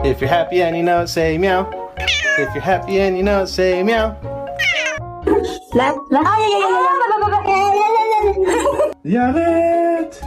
If you're happy and you know it, say meow. If you're happy and you know it, say meow. Yaret!